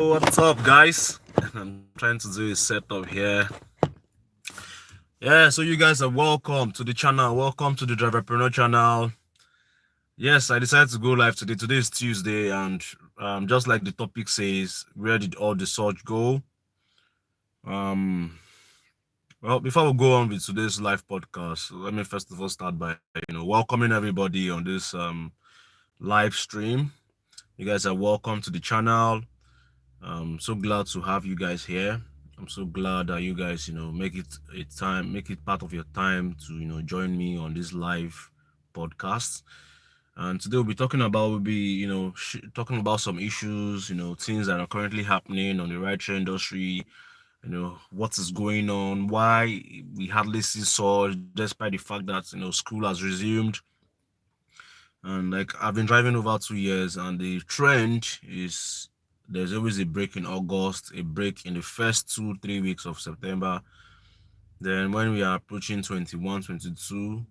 What's up, guys? I'm trying to do a setup here. Yeah, so you guys are welcome to the channel. Welcome to the Driverpreneur channel. Yes, I decided to go live today. Today is Tuesday, and just like the topic says, where did all the search go? Um, well, before we go on with today's live podcast, let me first of all start by welcoming everybody on this live stream. You guys are welcome to the channel. I'm so glad to have you guys here. I'm so glad that you guys, make it part of your time to, join me on this live podcast. And today we'll be talking about some issues, things that are currently happening on the rideshare industry, what is going on, why we hardly see Surge, despite the fact that, school has resumed. And like I've been driving over 2 years, and the trend is there's always a break in August, a break in the first 2-3 weeks of September. Then when we are approaching 21, 22,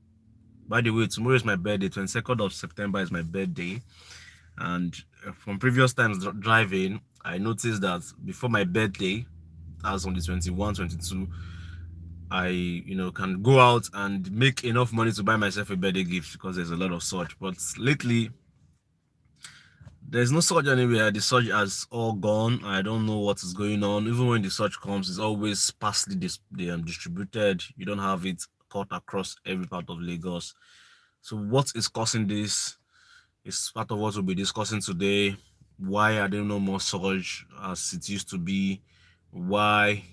by the way, tomorrow is my birthday. 22nd of September is my birthday. And from previous times driving, I noticed that before my birthday, as on the 21, 22, I can go out and make enough money to buy myself a birthday gift because there's a lot of such. But lately, there's no surge anywhere. The surge has all gone. I don't know what is going on. Even when the surge comes, it's always sparsely distributed. You don't have it cut across every part of Lagos. So what is causing this is part of what we'll be discussing today. Why are there no more surge as it used to be? Why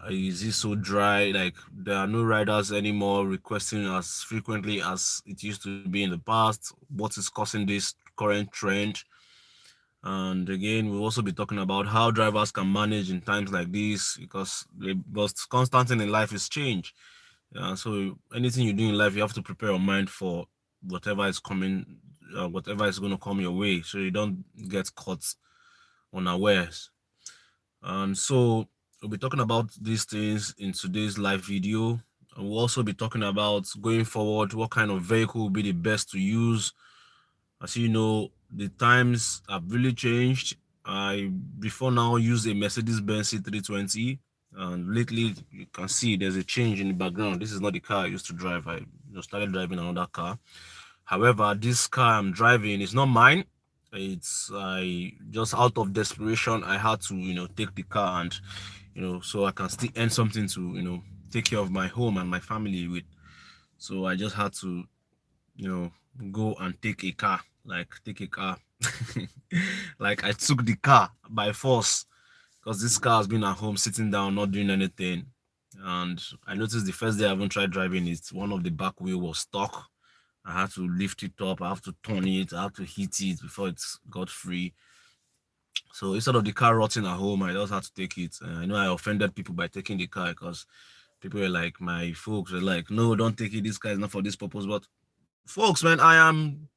is it so dry? Like there are no riders anymore requesting as frequently as it used to be in the past. What is causing this current trend? And again, we'll also be talking about how drivers can manage in times like this because the most constant thing in life is change. So anything you do in life, you have to prepare your mind for whatever is coming, whatever is going to come your way, so you don't get caught unawares. And so we'll be talking about these things in today's live video. And we'll also be talking about going forward, what kind of vehicle will be the best to use. As you know, the times have really changed. I before now used a Mercedes-Benz C320, and lately you can see there's a change in the background. This is not the car I used to drive. I started driving another car. However, this car I'm driving is not mine. It's I just out of desperation I had to take the car, and so I can still earn something to take care of my home and my family with. So I just had to you know go and take a car, like take a car. Like I took the car by force because this car has been at home sitting down not doing anything. And I noticed the first day I even tried driving it, one of the back wheel was stuck. I had to lift it up, I have to turn it, I have to hit it before it got free. So instead of the car rotting at home, I just had to take it. I know I offended people by taking the car because people were like, my folks were like, no, don't take it, this car is not for this purpose. But folks, man, I am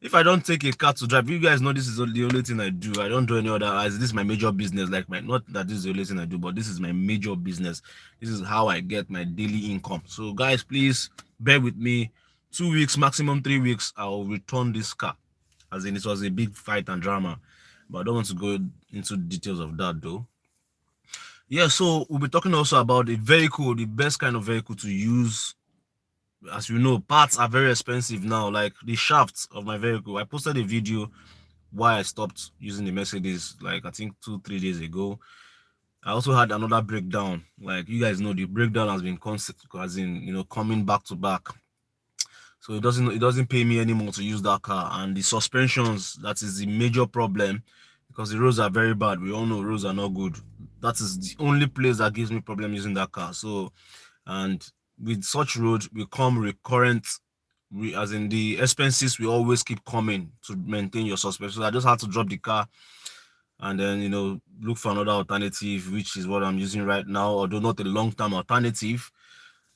if I don't take a car to drive, you guys know this is the only thing I do. I don't do any other. As this is my major business. Like my not that this is the only thing I do, but this is my major business. This is how I get my daily income. So guys, please bear with me. 2 weeks, maximum 3 weeks, I'll return this car. As in, it was a big fight and drama, but I don't want to go into details of that though. Yeah, so we'll be talking also about the vehicle, the best kind of vehicle to use. As you know, parts are very expensive now. Like the shafts of my vehicle, I posted a video why I stopped using the Mercedes, like I think 2-3 days ago. I also had another breakdown. Like you guys know, the breakdown has been constant, as in coming back to back. So it doesn't pay me anymore to use that car. And the suspensions, that is the major problem, because the roads are very bad. We all know roads are not good. That is the only place that gives me problem using that car. So, and with such roads will come recurrent, as in the expenses will always keep coming to maintain your suspension. So I just had to drop the car and then look for another alternative, which is what I'm using right now, although not a long-term alternative.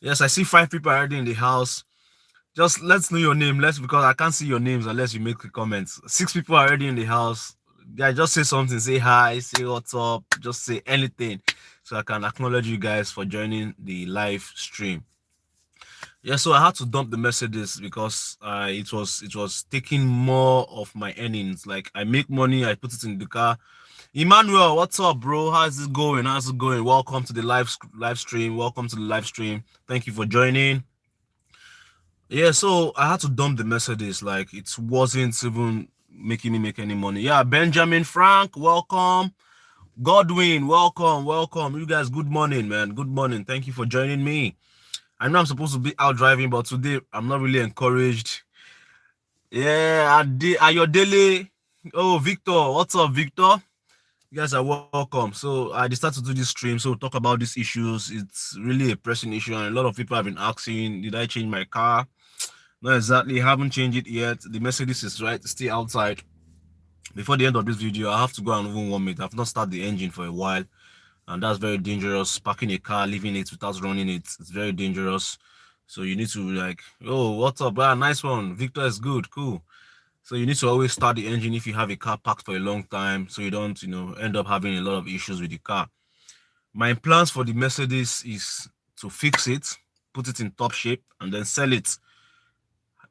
Yes, I see 5 people already in the house. Just let's know your name. Because I can't see your names unless you make the comments. 6 people are already in the house. Guys, just say something. Say hi. Say what's up. Just say anything so I can acknowledge you guys for joining the live stream. Yeah, so I had to dump the Mercedes because it was taking more of my earnings. Like I make money, I put it in the car. Emmanuel, what's up, bro? How's it going? How's it going? Welcome to the live stream. Welcome to the live stream. Thank you for joining. Yeah, so I had to dump the Mercedes. Like it wasn't even making me make any money. Yeah, Benjamin Frank, welcome. Godwin, welcome, welcome. You guys, good morning, man. Good morning. Thank you for joining me. I know I'm supposed to be out driving, but today I'm not really encouraged. Yeah, Ayodele. Oh, Victor. What's up, Victor? You guys are welcome. So I decided to do this stream. So we'll talk about these issues. It's really a pressing issue, and a lot of people have been asking, did I change my car? Not exactly. Haven't changed it yet. The Mercedes is right, stay outside. Before the end of this video, I have to go and even warm it. I've not started the engine for a while, and that's very dangerous. Parking a car, leaving it without running it, it's very dangerous. So you need to like, oh, what's up? Ah, nice one. Victor is good, cool. So you need to always start the engine if you have a car parked for a long time, so you don't, end up having a lot of issues with the car. My plans for the Mercedes is to fix it, put it in top shape, and then sell it.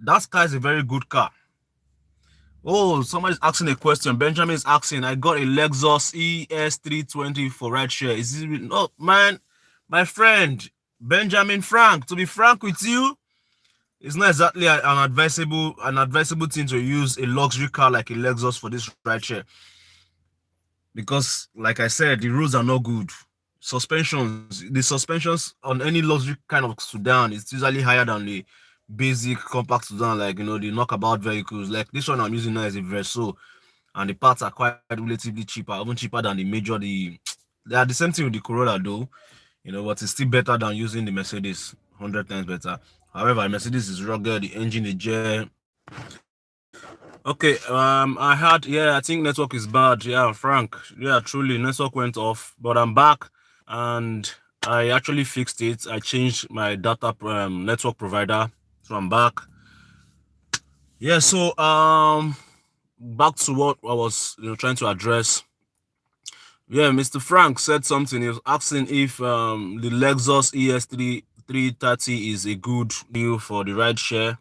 That car is a very good car. Oh, somebody's asking a question. Benjamin is asking, I got a Lexus ES320 for rideshare. Is it really? No, man, my friend, Benjamin Frank, to be frank with you, it's not exactly an advisable thing to use a luxury car like a Lexus for this rideshare. Because, like I said, the roads are not good. The suspensions on any luxury kind of sedan is usually higher than the basic compact sedan, like the knockabout vehicles. Like this one I'm using now is a Verso, and the parts are quite relatively cheaper, even cheaper than the major. They are the same thing with the Corolla though, but it's still better than using the Mercedes, 100 times better. However, Mercedes is rugged, the engine is jet. Okay, I think network is bad. Yeah, Frank. Yeah, truly, network went off, but I'm back and I actually fixed it. I changed my data network provider, so I'm back. Yeah, so back to what I was trying to address. Yeah, Mr. Frank said something. He was asking if the Lexus ES3 330 is a good deal for the ride share.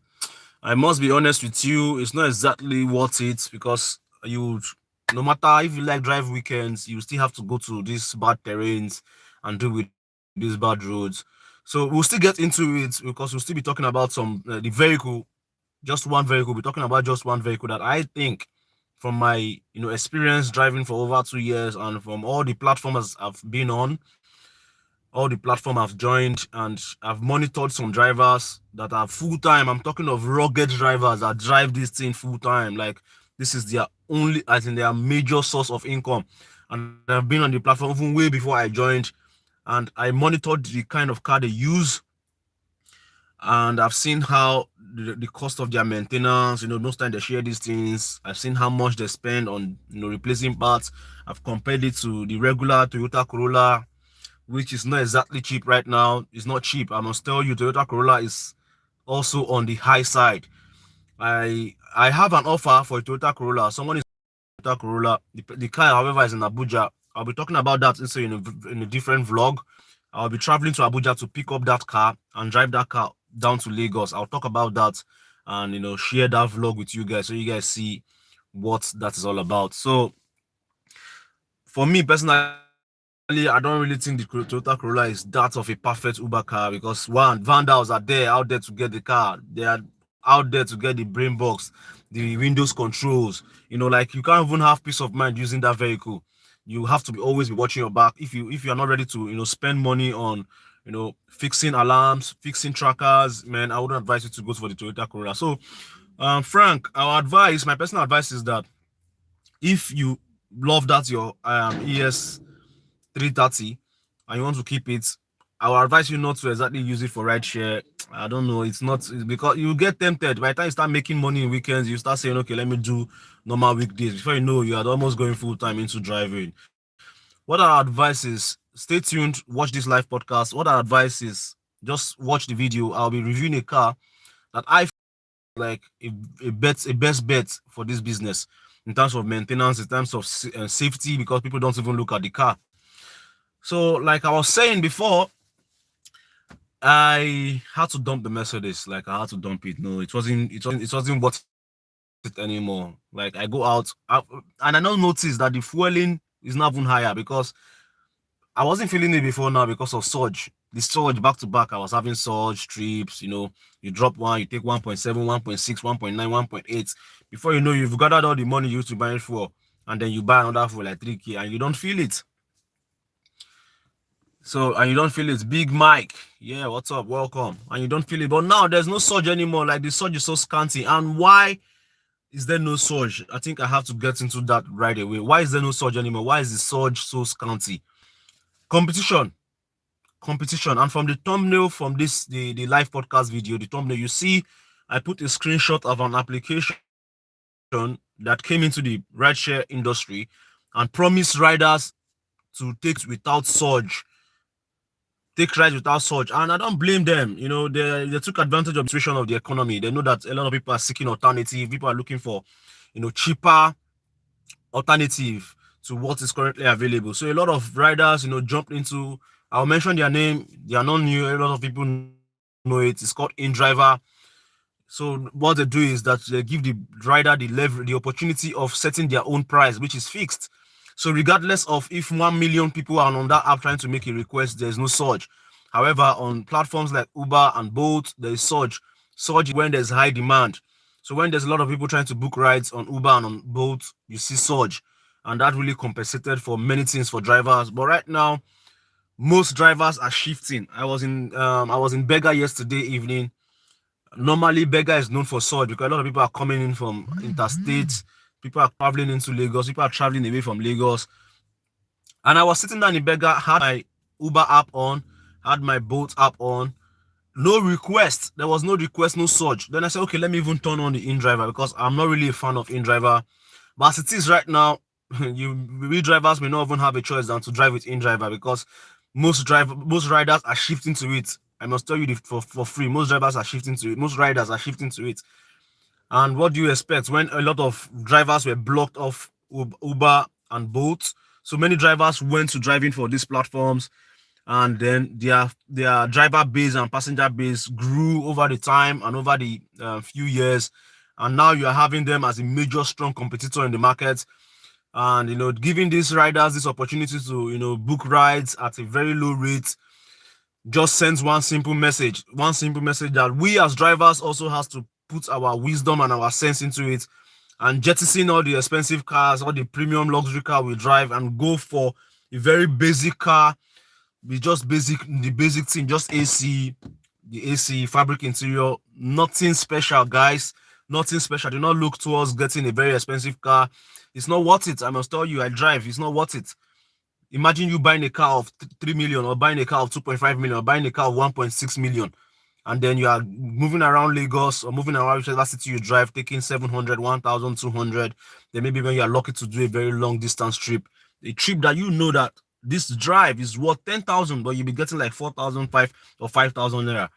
I must be honest with you, it's not exactly worth it because no matter if you like drive weekends, you still have to go to these bad terrains and deal with these bad roads. So we'll still get into it because we'll still be talking about the vehicle, just one vehicle. We're talking about just one vehicle that I think, from my experience driving for over 2 years and from all the platforms I've been on, all the platform I've joined, and I've monitored some drivers that are full-time. I'm talking of rugged drivers that drive this thing full-time. Like this is their only, I think, their major source of income. And I've been on the platform even way before I joined, and I monitored the kind of car they use, and I've seen how the cost of their maintenance, most times they share these things. I've seen how much they spend on replacing parts. I've compared it to the regular Toyota Corolla, which is not exactly cheap right now. It's not cheap. I must tell you, Toyota Corolla is also on the high side. I have an offer for a Toyota Corolla. Someone is Toyota Corolla. The car, however, is in Abuja. I'll be talking about that in a different vlog. I'll be traveling to Abuja to pick up that car and drive that car down to Lagos. I'll talk about that and share that vlog with you guys so you guys see what that is all about. So for me personally, I don't really think the Toyota Corolla is that of a perfect Uber car because one, vandals are out there to get the car. They are out there to get the brain box, the Windows controls. Like you can't even have peace of mind using that vehicle. You have to always be watching your back. If you are not ready to spend money on fixing alarms, fixing trackers, man, I wouldn't advise you to go for the Toyota Corolla. So, Frank, my personal advice is that if you love that your ES 330 and you want to keep it, I will advise you not to exactly use it for rideshare. I don't know. It's because you get tempted. By the time you start making money in weekends, you start saying, okay, let me do normal weekdays. Before you know, you are almost going full time into driving. What our advice is, stay tuned, watch this live podcast. What our advice is, just watch the video. I'll be reviewing a car that I feel like a best bet for this business in terms of maintenance, in terms of safety, because people don't even look at the car. So, like I was saying before, I had to dump the Mercedes. Like I had to dump it. No, it wasn't worth it anymore. Like I go out, and I now notice that the fueling is not even higher because I wasn't feeling it before now because of surge. The surge back to back, I was having surge trips. You drop one, you take 1.7, 1.6, 1.9, 1.8. Before you know, you've gathered all the money you used to buy it for, and then you buy another for like 3K, and you don't feel it. So, and you don't feel it. Big Mike, yeah, what's up? Welcome. And you don't feel it. But now there's no surge anymore. Like the surge is so scanty. And why is there no surge? I think I have to get into that right away. Why is there no surge anymore? Why is the surge so scanty? Competition. Competition. And from the thumbnail from the live podcast video, the thumbnail, you see I put a screenshot of an application that came into the rideshare industry and promised riders to without surge take rides without surge. And I don't blame them. They took advantage of the situation of the economy. They know that a lot of people are seeking alternative. People are looking for, cheaper alternative to what is currently available. So a lot of riders, jumped into, I'll mention their name. They are not new. A lot of people know it. It's called InDriver. So what they do is that they give the rider the opportunity of setting their own price, which is fixed. So regardless of if 1 million people are on that app trying to make a request, there's no surge. However, on platforms like Uber and Bolt, there is surge. Surge is when there's high demand. So when there's a lot of people trying to book rides on Uber and on Bolt, you see surge. And that really compensated for many things for drivers. But right now, most drivers are shifting. I was in Bega yesterday evening. Normally, Bega is known for surge because a lot of people are coming in from interstate. People are traveling into Lagos. People are traveling away from Lagos. And I was sitting down in Bega, had my Uber app on, had my Bolt app on. No request. There was no request, no surge. Then I said, okay, let me even turn on the InDriver because I'm not really a fan of InDriver. But as it is right now, we drivers may not even have a choice than to drive with InDriver because most riders are shifting to it. I must tell you for free. Most drivers are shifting to it. Most riders are shifting to it. And what do you expect when a lot of drivers were blocked off Uber and Bolt? So many drivers went to driving for these platforms, and then their driver base and passenger base grew over the time and over the few years. And now you are having them as a major strong competitor in the market. And giving these riders this opportunity to book rides at a very low rate just sends one simple message that we as drivers also has to put our wisdom and our sense into it and jettison all the expensive cars, all the premium luxury car we drive, and go for a very basic car with just the basic thing, just the AC, fabric interior, nothing special, guys. Nothing special. Do not look towards getting a very expensive car. It's not worth it. I must tell you, I drive. It's not worth it. Imagine you buying a car of 3 million or buying a car of 2.5 million or buying a car of 1.6 million. And then you are moving around Lagos or moving around whichever city you drive, taking 700, 1,200. Then maybe when you are lucky to do a very long distance trip, a trip that you know that this drive is worth 10,000, but you'll be getting like 4,005 or 5,000 naira.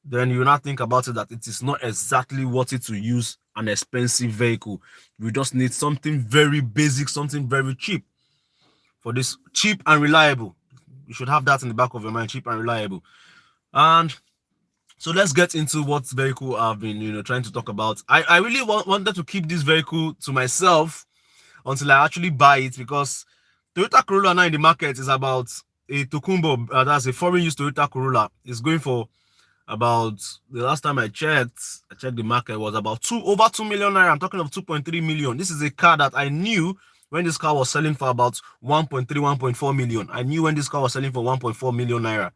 Then you not think about it that it is not exactly worth it to use an expensive vehicle. We just need something very basic, something very cheap. For this, cheap and reliable. You should have that in the back of your mind, cheap and reliable. And so let's get into what vehicle I've been trying to talk about. I really wanted to keep this vehicle to myself until I actually buy it, because Toyota Corolla now in the market is about a Tokumbo, that's a foreign used Toyota Corolla. It's going for about, the last time I checked the market, was about over 2 million naira. I'm talking of 2.3 million. This is a car that I knew when this car was selling for about 1.3, 1.4 million. I knew when this car was selling for 1.4 million naira.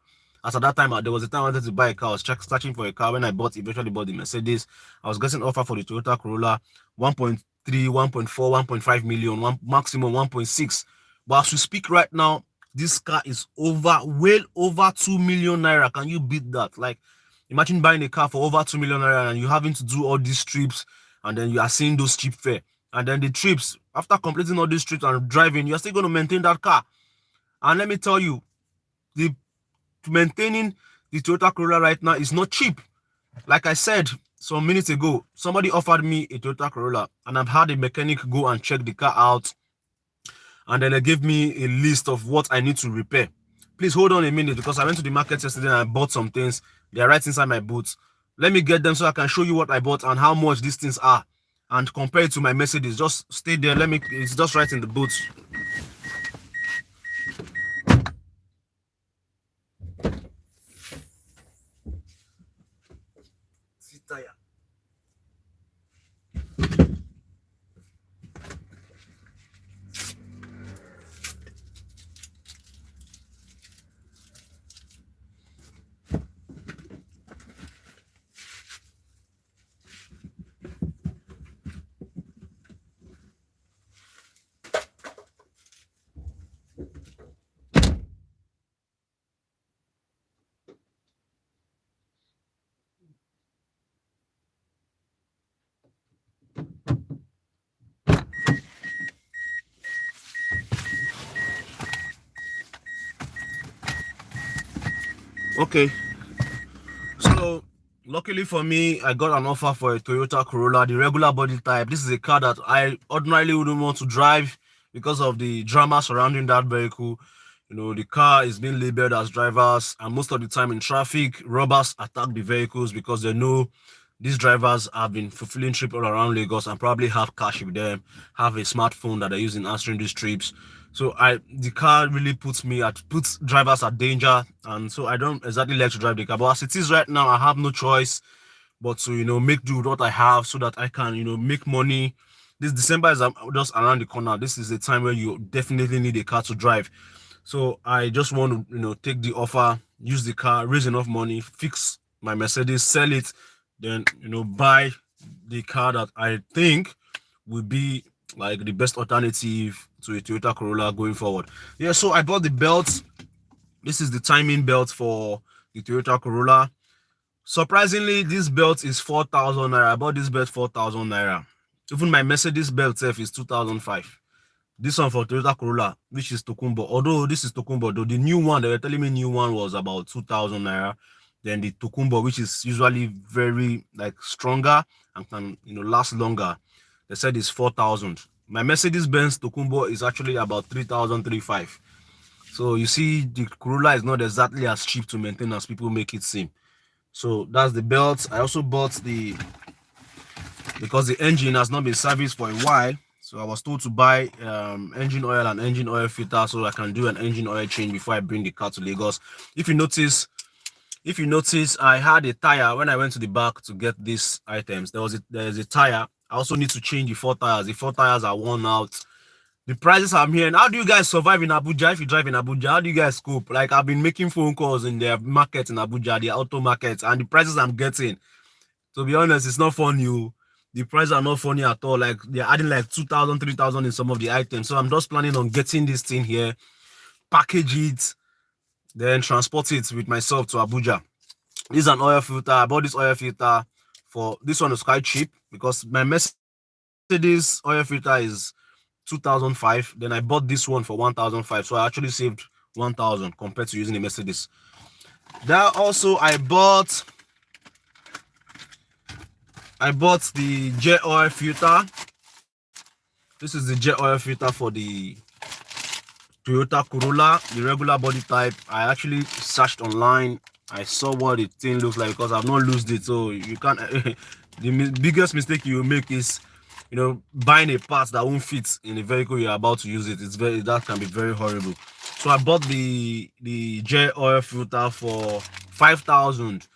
As at that time, there was a time I wanted to buy a car. I was searching for a car. When I eventually bought the Mercedes, I was getting offer for the Toyota Corolla 1.3, 1.4, 1.5 million, maximum 1.6. But as we speak right now, this car is well over 2 million naira. Can you beat that? Like, imagine buying a car for over 2 million naira and you having to do all these trips, and then you are seeing those cheap fare. And then the trips, after completing all these trips and driving, you're still going to maintain that car. And let me tell you, maintaining the Toyota Corolla right now is not cheap. Like I said some minutes ago, somebody offered me a Toyota Corolla, and I've had a mechanic go and check the car out, and then they gave me a list of what I need to repair. Please hold on a minute because I went to the market yesterday and I bought some things. They are right inside my boots. Let me get them so I can show you what I bought and how much these things are and compare it to my Mercedes. Just stay there. It's just right in the boots. Okay, so luckily for me, I got an offer for a Toyota Corolla, the regular body type. This is a car that I ordinarily wouldn't want to drive because of the drama surrounding that vehicle. You know, the car is being labeled as drivers, and most of the time in traffic, robbers attack the vehicles because they know these drivers have been fulfilling trips all around Lagos and probably have cash with them, have a smartphone that they're using answering these trips. So the car really puts drivers at danger, and so I don't exactly like to drive the car. But as it is right now, I have no choice but to make do with what I have so that I can make money. This December is just around the corner. This is the time where you definitely need a car to drive. So I just want to take the offer, use the car, raise enough money, fix my Mercedes, sell it, then buy the car that I think will be like the best alternative to a Toyota Corolla going forward. Yeah, so I bought the belt. This is the timing belt for the Toyota Corolla. Surprisingly, this belt is 4,000 naira. I bought this belt 4,000 naira. Even my Mercedes belt itself is 2005. This one for Toyota Corolla, which is Tokumbo. Although this is Tokumbo, though the new one, they were telling me new one was about 2,000 naira. Then the Tokumbo, which is usually very like stronger and can last longer, they said it's 4,000. My Mercedes-Benz Tokumbo is actually about 3,035. So you see, the Corolla is not exactly as cheap to maintain as people make it seem. So that's the belt. I also bought because the engine has not been serviced for a while. So I was told to buy engine oil and engine oil filter so I can do an engine oil change before I bring the car to Lagos. If you notice, I had a tire when I went to the back to get these items. There's a tire. I also need to change the four tires. The four tires are worn out. The prices I'm hearing. How do you guys survive in Abuja if you drive in Abuja? How do you guys cope? Like, I've been making phone calls in their market in Abuja, the auto market, and the prices I'm getting, to be honest, it's not funny. The prices are not funny at all. Like, they're adding like 2,000, 3,000 in some of the items. So I'm just planning on getting this thing here, package it, then transport it with myself to Abuja. This is an oil filter. I bought this oil filter for this one is quite cheap because my Mercedes oil filter is 2005. Then I bought this one for 1,005. So I actually saved 1,000 compared to using a Mercedes. There also I bought the jet oil filter. This is the jet oil filter for the Toyota Corolla, the regular body type. I actually searched online. I saw what the thing looks like because I've not used it. So you can't. The biggest mistake you make is, buying a part that won't fit in the vehicle you're about to use it. That can be very horrible. So I bought the jet oil filter for 5,000.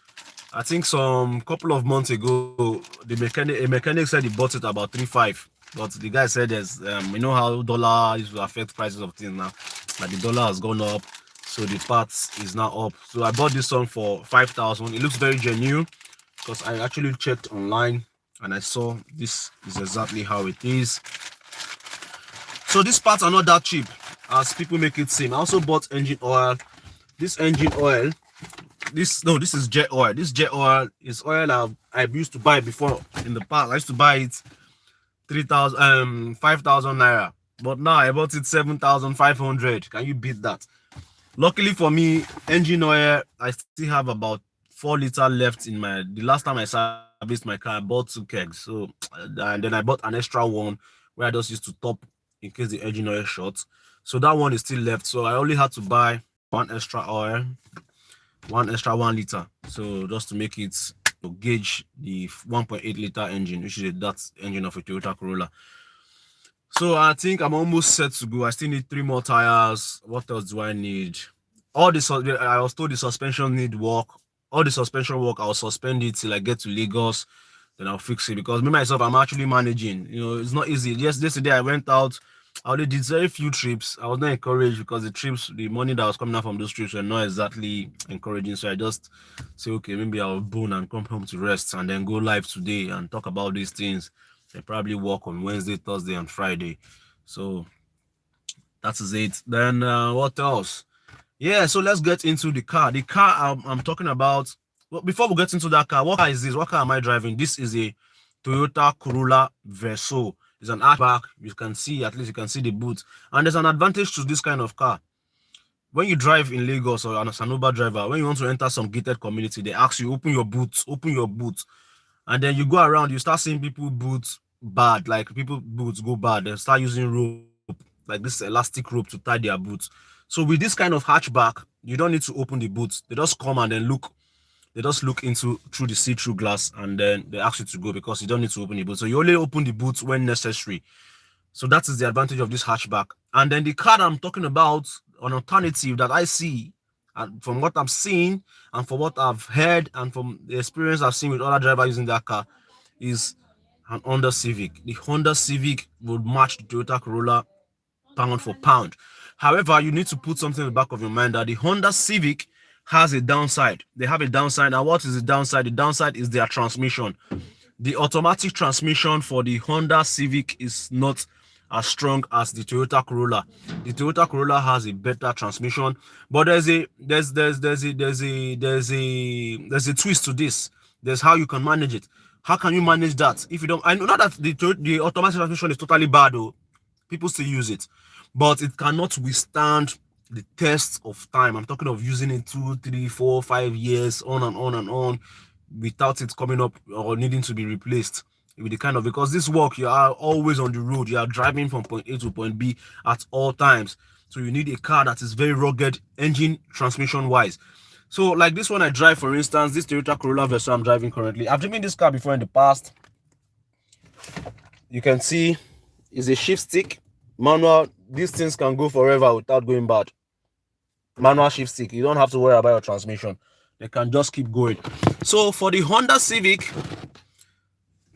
I think some couple of months ago, a mechanic said he bought it about 3,500. But the guy said there's you know how dollar is will affect prices of things now. Like the dollar has gone up, so the parts is now up. So I bought this one for 5,000. It looks very genuine because I actually checked online and I saw this is exactly how it is. So these parts are not that cheap as people make it seem. I also bought engine oil. This engine oil, this is jet oil. This jet oil is oil I've used to buy before in the past. I used to buy it 5,000 naira, but now I bought it 7,500. Can you beat that? Luckily for me, engine oil, I still have about 4 liters left in the last time I serviced my car, I bought 2 kegs. So and then I bought an extra one where I just used to top in case the engine oil short. So that one is still left. So I only had to buy one extra oil, one extra 1 liter. So just to make it to gauge the 1.8 liter engine, which is that engine of a Toyota Corolla. So I think I'm almost set to go. I still need 3 more tires. What else do I need? I was told the suspension need work. All the suspension work, I'll suspend it till I get to Lagos. Then I'll fix it because me myself, I'm actually managing. It's not easy. Yesterday I went out. I only did very few trips. I was not encouraged because the money that was coming out from those trips were not exactly encouraging. So I just say, okay, maybe I'll bone and come home to rest and then go live today and talk about these things. They probably work on Wednesday, Thursday, and Friday. So that is it. Then what else? Yeah, so let's get into the car. The car I'm talking about. Well, before we get into that car, what car is this? What car am I driving? This is a Toyota Corolla Verso. It's an hatchback. You can see, at least you can see the boot. And there's an advantage to this kind of car. When you drive in Lagos or as an Uber driver, when you want to enter some gated community, they ask you, open your boot, open your boot. And then you go around, you start seeing people boots bad, like people boots go bad. They start using rope, like this elastic rope to tie their boots. So with this kind of hatchback, you don't need to open the boots. They just come and then look. They just look into through the see-through glass and then they ask you to go because you don't need to open the boot. So you only open the boots when necessary. So that is the advantage of this hatchback. And then the car I'm talking about, an alternative that I see, and from what I've seen and from what I've heard and from the experience I've seen with other drivers using that car, is an Honda Civic. The Honda Civic would match the Toyota Corolla pound for pound. However, you need to put something in the back of your mind that the Honda Civic has a downside. They have a downside. And what is the downside? The downside is their transmission. The automatic transmission for the Honda Civic is not as strong as the Toyota Corolla. The Toyota Corolla has a better transmission, but there's a twist to this. There's how you can manage it. How can you manage that? If you don't, I know not that the automatic transmission is totally bad though. People still use it, but it cannot withstand the test of time. I'm talking of using it 2, 3, 4, 5 years on and on and on without it coming up or needing to be replaced with the kind of, because this work, you are always on the road. You are driving from point A to point B at all times. So you need a car that is very rugged, engine, transmission wise. So like this one I drive, for instance, this Toyota Corolla Verso I'm driving currently. I've driven this car before in the past. You can see it's a shift stick manual. These things can go forever without going bad. Manual shift stick, you don't have to worry about your transmission. They can just keep going. So for the Honda Civic,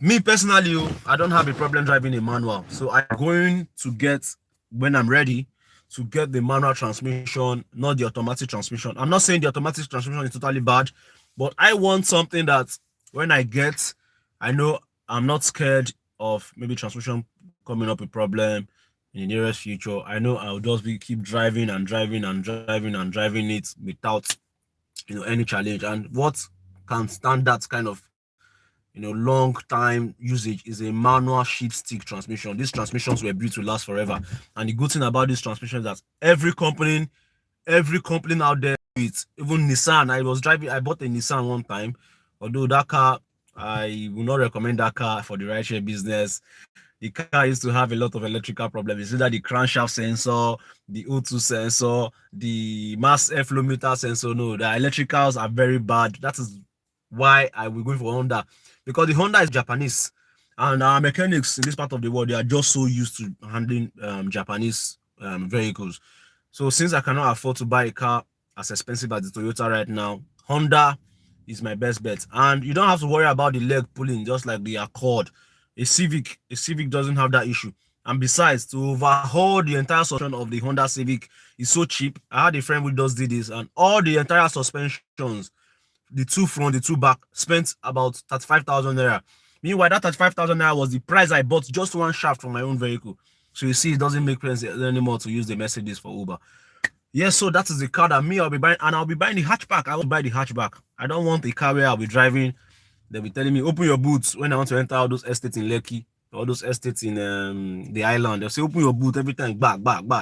me personally, I don't have a problem driving a manual. So I'm going to get, when I'm ready, to get the manual transmission, not the automatic transmission. I'm not saying the automatic transmission is totally bad, but I want something that when I get, I know I'm not scared of maybe transmission coming up a problem in the nearest future. I know I'll just keep driving and driving and driving and driving it without any challenge. And what can stand that kind of long time usage is a manual shift stick transmission. These transmissions were built to last forever. And the good thing about this transmission is that every company out there, it's even Nissan. I bought a Nissan one time, although that car, I will not recommend that car for the rideshare business. The car used to have a lot of electrical problems. It's either the crankshaft sensor, the O2 sensor, the mass airflow meter sensor. No, the electricals are very bad. That is why I will go for Honda, because the Honda is Japanese, and our mechanics in this part of the world, they are just so used to handling Japanese vehicles. So since I cannot afford to buy a car as expensive as the Toyota right now, Honda is my best bet. And you don't have to worry about the leg pulling, just like the Accord. A Civic doesn't have that issue. And besides, to overhaul the entire suspension of the Honda Civic is so cheap. I had a friend who just did this, and all the entire suspensions, the two front, the two back, spent about 35,000 naira. Meanwhile, that 35,000 naira was the price I bought just one shaft from my own vehicle. So you see, it doesn't make sense anymore to use the Mercedes for Uber. Yes, so that is the car that I'll be buying, and I'll be buying the hatchback. I will buy the hatchback. I don't want a car where I'll be driving. They'll be telling me, open your boots when I want to enter all those estates in Lekki, all those estates in the island. They'll say, open your boot every time, back,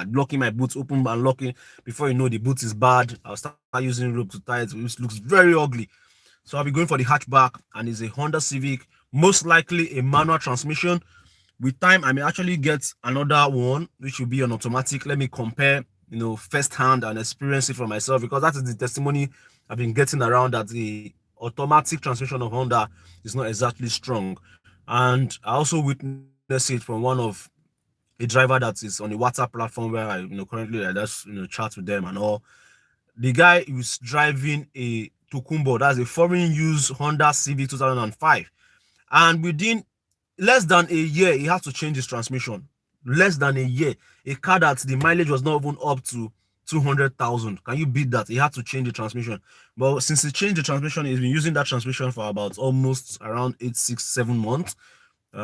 blocking my boots, open and locking. Before you know, the boot is bad. I'll start using rope to tie it, which looks very ugly. So I'll be going for the hatchback, and it's a Honda Civic, most likely a manual transmission. With time, I may actually get another one, which will be an automatic. Let me compare firsthand and experience it for myself, because that is the testimony I've been getting around, that the automatic transmission of Honda is not exactly strong. And I also witnessed it from one of a driver that is on the WhatsApp platform where I currently I just chat with them and all. The guy is driving a Tokumbo, that's a foreign use Honda Civic 2005, and within less than a year he had to change his transmission. Less than a year, a car that the mileage was not even up to 200,000. Can you beat that? He had to change the transmission. But since he changed the transmission, he's been using that transmission for about almost around 8, 6, 7 months,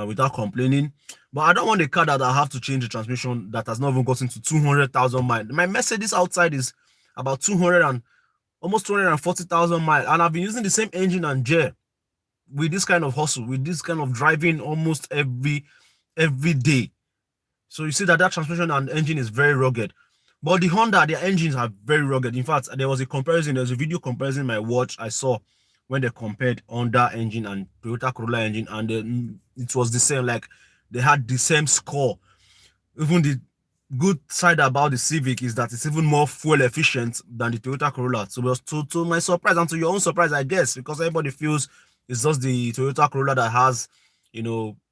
without complaining. But I don't want a car that I have to change the transmission that has not even gotten to 200,000 miles. My Mercedes outside is about 200 and almost 240,000 miles, and I've been using the same engine and gear with this kind of hustle, with this kind of driving almost every day. So you see that transmission and engine is very rugged. But the Honda, their engines are very rugged. In fact, there was a comparison, there's a video comparison my watch I saw when they compared Honda engine and Toyota Corolla engine, and it was the same. Like, they had the same score. Even the good side about the Civic is that it's even more fuel efficient than the Toyota Corolla. So to my surprise, and to your own surprise, I guess, because everybody feels it's just the Toyota Corolla that has,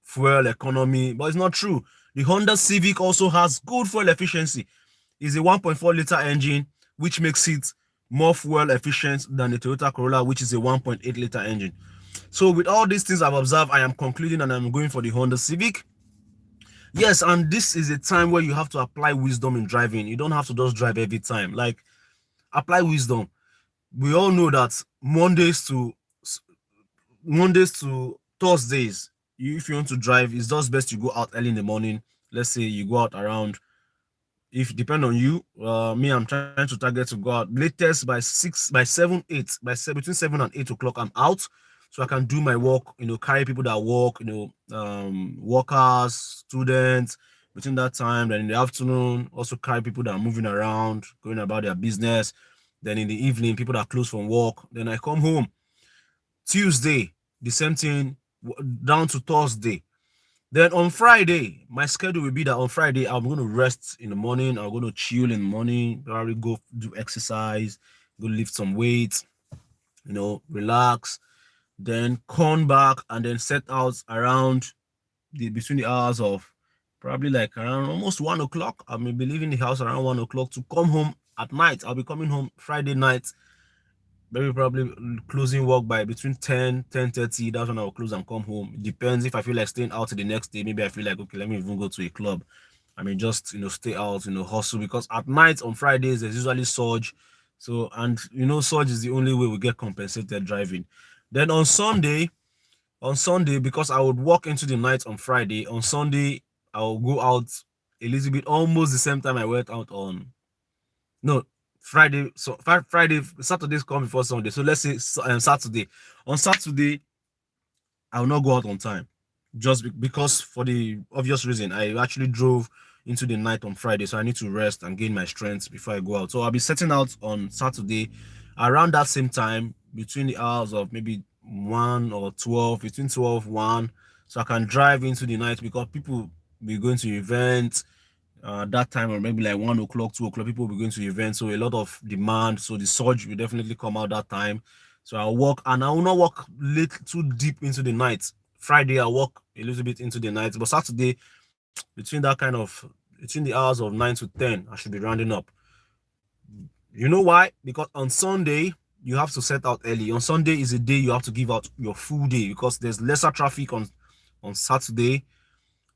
fuel economy, but it's not true. The Honda Civic also has good fuel efficiency. It's a 1.4 liter engine, which makes it more fuel efficient than the Toyota Corolla, which is a 1.8 liter engine. So with all these things I've observed, I am concluding and I'm going for the Honda Civic. Yes, and this is a time where you have to apply wisdom in driving. You don't have to just drive every time. Like, apply wisdom. We all know that Mondays to Thursdays, if you want to drive, it's just best you go out early in the morning. Let's say you go out around, if depend on you, me, I'm trying to target to go out latest by 7, between 7 and 8 o'clock. I'm out, so I can do my work, carry people that work, workers, students between that time. Then in the afternoon, also carry people that are moving around, going about their business. Then in the evening, people that are close from work. Then I come home. Tuesday, the same thing, down to Thursday. Then on Friday, my schedule will be that on Friday, I'm going to rest in the morning. I'm going to chill in the morning, probably go do exercise, go lift some weights, relax, then come back and then set out around between the hours of probably like around almost 1 o'clock. I may be leaving the house around 1 o'clock to come home at night. I'll be coming home Friday night, maybe probably closing work by between 10:30. That's when I'll close and come home. It depends. If I feel like staying out the next day, maybe I feel like, okay, let me even go to a club. I mean, just stay out, hustle, because at night on Fridays there's usually surge. So, and surge is the only way we get compensated driving. Then on Sunday, because I would walk into the night on Friday, on Sunday I'll go out a little bit, almost the same time I went out on Friday. So Friday, Saturdays come before Sunday. So let's say Saturday. On Saturday, I will not go out on time, just because, for the obvious reason, I actually drove into the night on Friday, so I need to rest and gain my strength before I go out. So I'll be setting out on Saturday around that same time, between the hours of maybe 1 or 12, between 12 1, so I can drive into the night, because people will be going to events that time, or maybe like 1 o'clock, 2 o'clock, people will be going to events, so a lot of demand, so the surge will definitely come out that time. So I'll walk, and I will not walk late too deep into the night. Friday I'll walk a little bit into the night, but Saturday, between the hours of 9 to 10, I should be rounding up. You know why? Because on Sunday you have to set out early. On Sunday is a day you have to give out your full day, because there's lesser traffic on Saturday.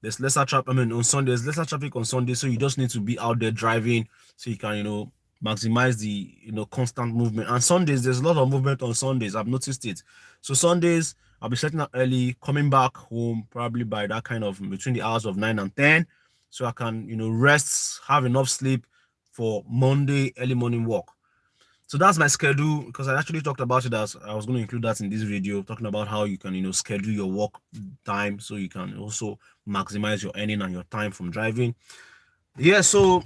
There's lesser traffic. On Sunday, there's lesser traffic on Sunday, so you just need to be out there driving, so you can, maximize the, constant movement. And Sundays, there's a lot of movement on Sundays. I've noticed it. So Sundays, I'll be setting up early, coming back home probably by that kind of between the hours of 9 and 10, so I can, rest, have enough sleep for Monday early morning walk. So that's my schedule, because I actually talked about it, as I was going to include that in this video, talking about how you can, schedule your work time, so you can also maximize your earning and your time from driving. Yeah, so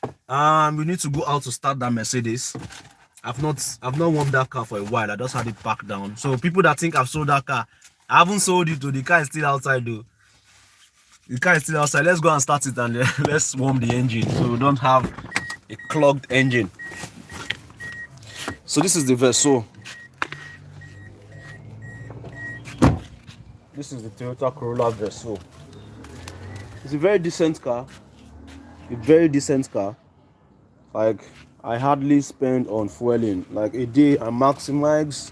we need to go out to start that Mercedes. I've not warmed that car for a while. I just had it packed down. So people that think I've sold that car, I haven't sold it though. The car is still outside though. The car is still outside. Let's go and start it, and let's warm the engine, so we don't have a clogged engine. So this is the Verso. This is the Toyota Corolla Verso. It's a very decent car. A very decent car. Like, I hardly spend on fueling. Like, a day I maximize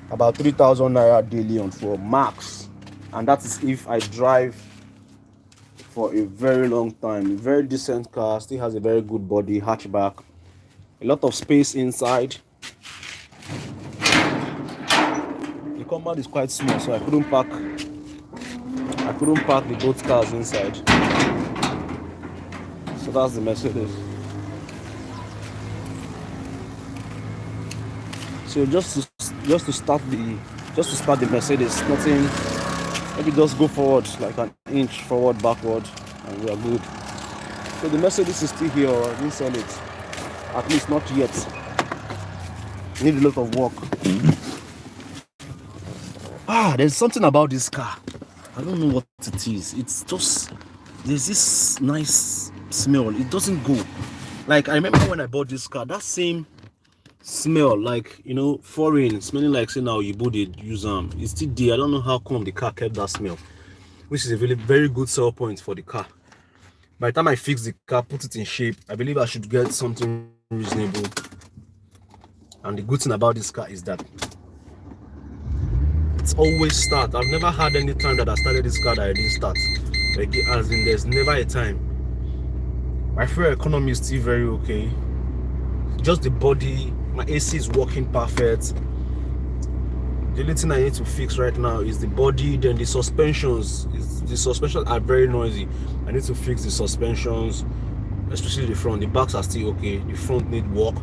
about 3,000 naira daily on fuel max, and that is if I drive for a very long time. A very decent car, still has a very good body, hatchback, a lot of space inside. The compound is quite small, so I couldn't park the both cars inside. So that's the Mercedes. So just to start the Mercedes, nothing. Maybe just go forward like an inch forward, backward, and we are good. So the Mercedes is still here. I didn't sell it, at least not yet. Need a lot of work. There's something about this car. I don't know what it is. It's just, there's this nice smell. It doesn't go. Like, I remember when I bought this car, that same smell, like, you know, foreign, smelling like, say now you bought it, use it's still there. I don't know how come the car kept that smell, which is a really very good sell point for the car. By the time I fix the car, put it in shape, I believe I should get something reasonable. And the good thing about this car is that it's always start. I've never had any time that I started this car that I didn't start. Like, as in, there's never a time. My fuel economy is still very okay. Just the body, my AC is working perfect. The only thing I need to fix right now is the body. Then the suspensions. The suspensions are very noisy. I need to fix the suspensions, especially the front. The backs are still okay. The front need work.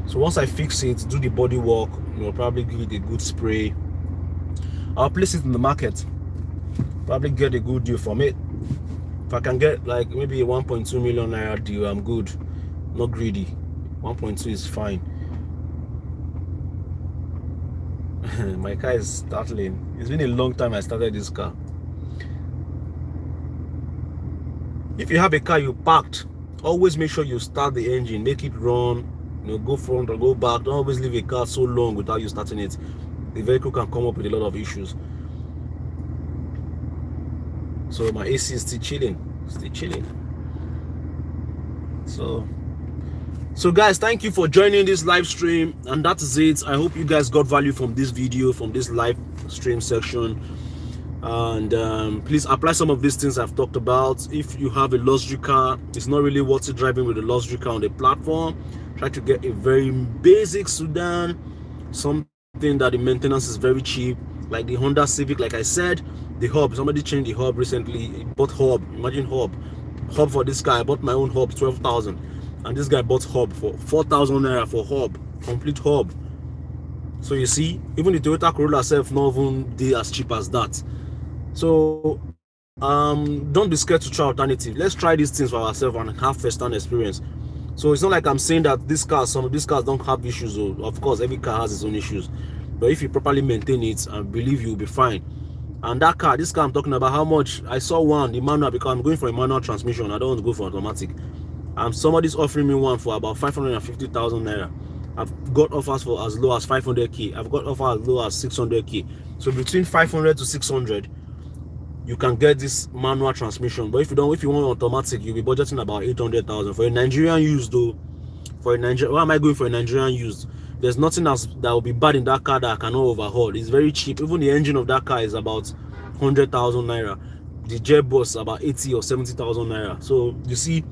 So once I fix it, do the body work, you know, probably give it a good spray. I'll place it in the market. Probably get a good deal from it. If I can get like maybe a 1.2 million naira deal, I'm good. Not greedy. 1.2 is fine. My car is startling. It's been a long time I started this car. If you have a car you parked, always make sure you start the engine, make it run, you know, go front or go back. Don't always leave a car so long without you starting it. The vehicle can come up with a lot of issues. So my AC is still chilling. So guys, thank you for joining this live stream, and that is it. I hope you guys got value from this video, from this live stream section. And please apply some of these things I've talked about. If you have a luxury car, it's not really worth it driving with a luxury car on the platform. Try to get a very basic sedan, something that the maintenance is very cheap, like the Honda Civic. Like I said, the hub, somebody changed the hub recently. He bought hub. Imagine hub for this guy. I bought my own hub, 12,000, and this guy bought hub for 4,000 naira for hub, complete hub. So you see, even the Toyota Corolla itself not even they as cheap as that. So don't be scared to try alternative. Let's try these things for ourselves and have first-hand experience. So it's not like I'm saying that some of these cars don't have issues. Of course, every car has its own issues, but if you properly maintain it, I believe you'll be fine. And that car, this car I'm talking about, how much? I saw one, the manual, because I'm going for a manual transmission. I don't want to go for automatic. Somebody's offering me one for about 550,000 naira. I've got offers for as low as 500k. I've got offers as low as 600k. So between 500 to 600, you can get this manual transmission. But if you want automatic, you'll be budgeting about 800,000 for a Nigerian used though. Why am I going for a Nigerian used? There's nothing else that will be bad in that car that I cannot overhaul. It's very cheap. Even the engine of that car is about 100,000 naira. The gearbox about 80 or 70,000 naira. So you see,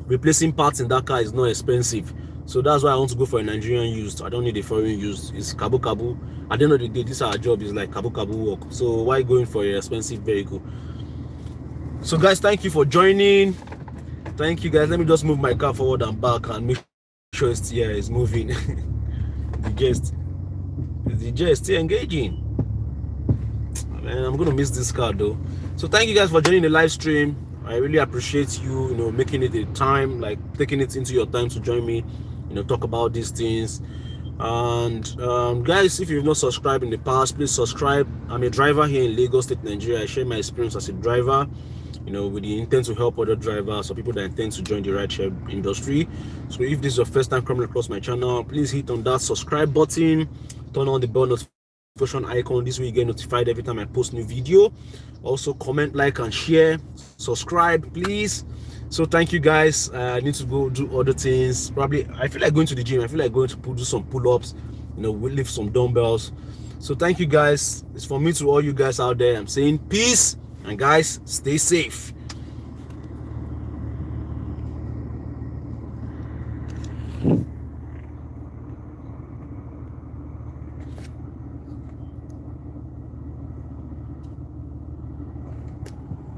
replacing parts in that car is not expensive. So that's why I want to go for a Nigerian used. I don't need a foreign used. It's kabu kabu. At the end of the day, this our job is like kabu kabu work. So why going for an expensive vehicle? So guys, thank you for joining. Thank you guys. Let me just move my car forward and back and make sure it's moving. the J is still engaging. Man, I'm gonna miss this car though. So thank you guys for joining the live stream. I really appreciate you, making it a time, like taking it into your time to join me, talk about these things. And guys, if you've not subscribed in the past, please subscribe. I'm a driver here in Lagos State, Nigeria. I share my experience as a driver. with the intent to help other drivers or people that intend to join the rideshare industry. So if this is your first time coming across my channel, please hit on that subscribe button, turn on the bell notification icon. This way you get notified every time I post new video. Also comment, like, and share. Subscribe, please. So thank you guys. I need to go do other things. Probably I feel like going to the gym. I feel like going to do some pull-ups, we lift some dumbbells. So thank you guys. It's from me to all you guys out there. I'm saying peace, and guys, stay safe.